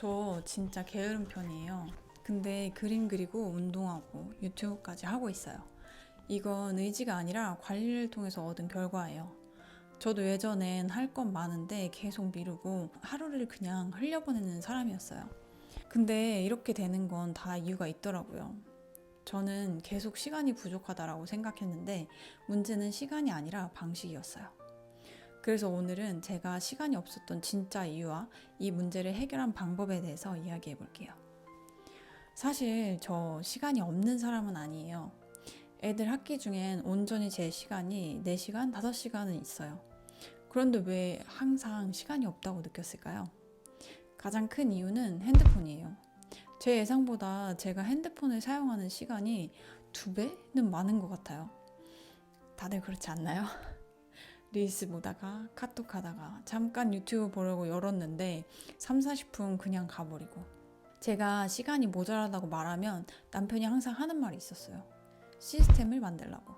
저 진짜 게으른 편이에요. 근데 그림 그리고 운동하고 유튜브까지 하고 있어요. 이건 의지가 아니라 관리를 통해서 얻은 결과예요. 저도 예전엔 할 건 많은데 계속 미루고 하루를 그냥 흘려보내는 사람이었어요. 근데 이렇게 되는 건 다 이유가 있더라고요. 저는 계속 시간이 부족하다라고 생각했는데 문제는 시간이 아니라 방식이었어요. 그래서 오늘은 제가 시간이 없었던 진짜 이유와 이 문제를 해결한 방법에 대해서 이야기해 볼게요. 사실 저 시간이 없는 사람은 아니에요. 애들 학기 중엔 온전히 제 시간이 4시간, 5시간은 있어요. 그런데 왜 항상 시간이 없다고 느꼈을까요? 가장 큰 이유는 핸드폰이에요. 제 예상보다 제가 핸드폰을 사용하는 시간이 2배는 많은 것 같아요. 다들 그렇지 않나요? 릴스 보다가 카톡 하다가 잠깐 유튜브 보려고 열었는데 3, 40분 그냥 가버리고, 제가 시간이 모자라다고 말하면 남편이 항상 하는 말이 있었어요. 시스템을 만들라고.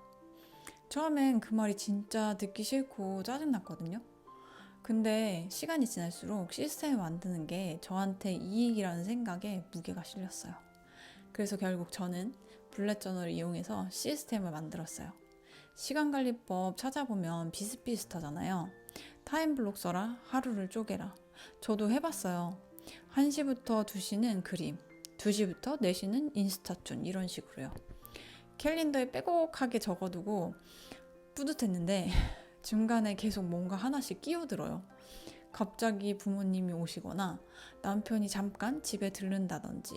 처음엔 그 말이 진짜 듣기 싫고 짜증났거든요. 근데 시간이 지날수록 시스템을 만드는 게 저한테 이익이라는 생각에 무게가 실렸어요. 그래서 결국 저는 블랙 저널을 이용해서 시스템을 만들었어요. 시간관리법 찾아보면 비슷비슷하잖아요. 타임블록 써라, 하루를 쪼개라. 저도 해봤어요. 1시부터 2시는 그림, 2시부터 4시는 인스타툰, 이런 식으로요. 캘린더에 빼곡하게 적어두고 뿌듯했는데 중간에 계속 뭔가 하나씩 끼어들어요. 갑자기 부모님이 오시거나 남편이 잠깐 집에 들른다든지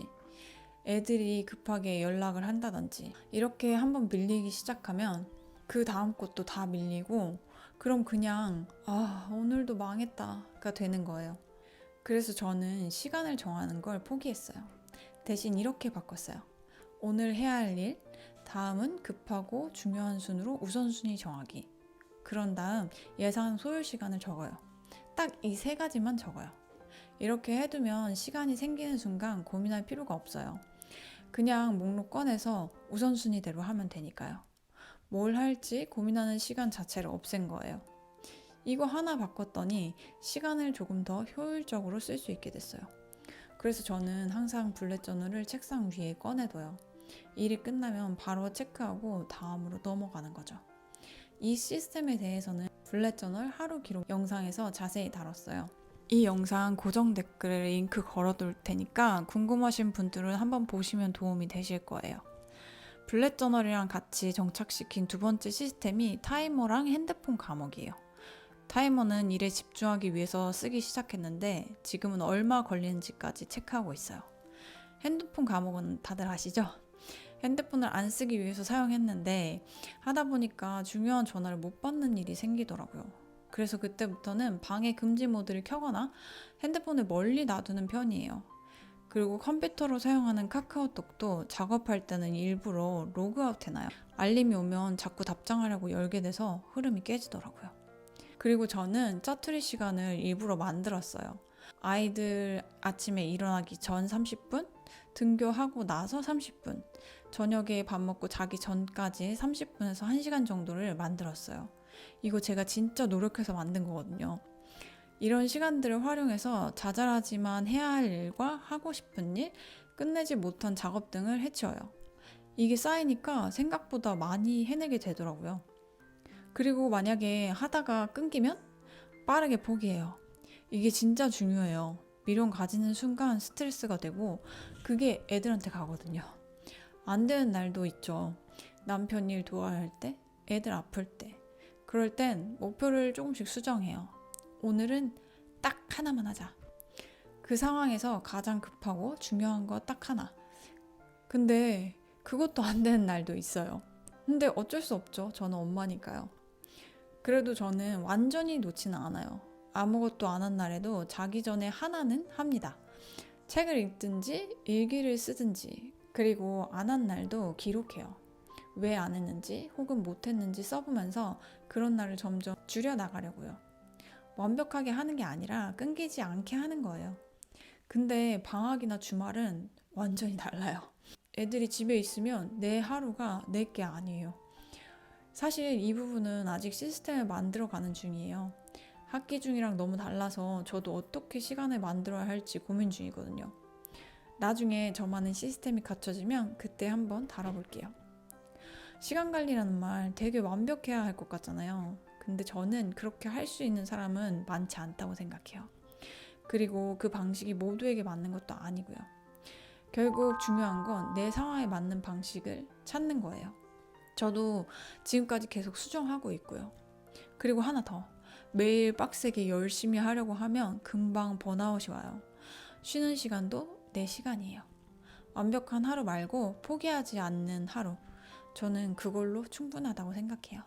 애들이 급하게 연락을 한다든지, 이렇게 한번 밀리기 시작하면 그 다음 것도 다 밀리고, 그럼 그냥 오늘도 망했다가 되는 거예요. 그래서 저는 시간을 정하는 걸 포기했어요. 대신 이렇게 바꿨어요. 오늘 해야 할 일, 다음은 급하고 중요한 순으로 우선순위 정하기. 그런 다음 예상 소요 시간을 적어요. 딱 이 3가지만 적어요. 이렇게 해두면 시간이 생기는 순간 고민할 필요가 없어요. 그냥 목록 꺼내서 우선순위대로 하면 되니까요. 뭘 할지 고민하는 시간 자체를 없앤 거예요. 이거 하나 바꿨더니 시간을 조금 더 효율적으로 쓸 수 있게 됐어요. 그래서 저는 항상 블랙 저널을 책상 위에 꺼내둬요. 일이 끝나면 바로 체크하고 다음으로 넘어가는 거죠. 이 시스템에 대해서는 블랙 저널 하루 기록 영상에서 자세히 다뤘어요. 이 영상 고정 댓글에 링크 걸어둘 테니까 궁금하신 분들은 한번 보시면 도움이 되실 거예요. 블랙 저널이랑 같이 정착시킨 두 번째 시스템이 타이머랑 핸드폰 감옥이에요. 타이머는 일에 집중하기 위해서 쓰기 시작했는데 지금은 얼마 걸리는지까지 체크하고 있어요. 핸드폰 감옥은 다들 아시죠? 핸드폰을 안 쓰기 위해서 사용했는데 하다 보니까 중요한 전화를 못 받는 일이 생기더라고요. 그래서 그때부터는 방해 금지 모드를 켜거나 핸드폰을 멀리 놔두는 편이에요. 그리고 컴퓨터로 사용하는 카카오톡도 작업할 때는 일부러 로그아웃 해놔요. 알림이 오면 자꾸 답장하려고 열게 돼서 흐름이 깨지더라고요. 그리고 저는 짜투리 시간을 일부러 만들었어요. 아이들 아침에 일어나기 전 30분, 등교하고 나서 30분, 저녁에 밥 먹고 자기 전까지 30분에서 1시간 정도를 만들었어요. 이거 제가 진짜 노력해서 만든 거거든요. 이런 시간들을 활용해서 자잘하지만 해야 할 일과 하고 싶은 일, 끝내지 못한 작업 등을 해치워요. 이게 쌓이니까 생각보다 많이 해내게 되더라고요. 그리고 만약에 하다가 끊기면 빠르게 포기해요. 이게 진짜 중요해요. 미련 가지는 순간 스트레스가 되고 그게 애들한테 가거든요. 안 되는 날도 있죠. 남편 일 도와야 할 때, 애들 아플 때. 그럴 땐 목표를 조금씩 수정해요. 오늘은 딱 하나만 하자. 그 상황에서 가장 급하고 중요한 거 딱 하나. 근데 그것도 안 되는 날도 있어요. 근데 어쩔 수 없죠. 저는 엄마니까요. 그래도 저는 완전히 놓지는 않아요. 아무것도 안 한 날에도 자기 전에 하나는 합니다. 책을 읽든지 일기를 쓰든지, 그리고 안 한 날도 기록해요. 왜 안 했는지 혹은 못 했는지 써보면서 그런 날을 점점 줄여나가려고요. 완벽하게 하는 게 아니라 끊기지 않게 하는 거예요. 근데 방학이나 주말은 완전히 달라요. 애들이 집에 있으면 내 하루가 내게 아니에요. 사실 이 부분은 아직 시스템을 만들어가는 중이에요. 학기 중이랑 너무 달라서 저도 어떻게 시간을 만들어야 할지 고민 중이거든요. 나중에 저만의 시스템이 갖춰지면 그때 한번 다뤄볼게요. 시간 관리라는 말 되게 완벽해야 할 것 같잖아요. 근데 저는 그렇게 할 수 있는 사람은 많지 않다고 생각해요. 그리고 그 방식이 모두에게 맞는 것도 아니고요. 결국 중요한 건 내 상황에 맞는 방식을 찾는 거예요. 저도 지금까지 계속 수정하고 있고요. 그리고 하나 더. 매일 빡세게 열심히 하려고 하면 금방 번아웃이 와요. 쉬는 시간도 내 시간이에요. 완벽한 하루 말고 포기하지 않는 하루. 저는 그걸로 충분하다고 생각해요.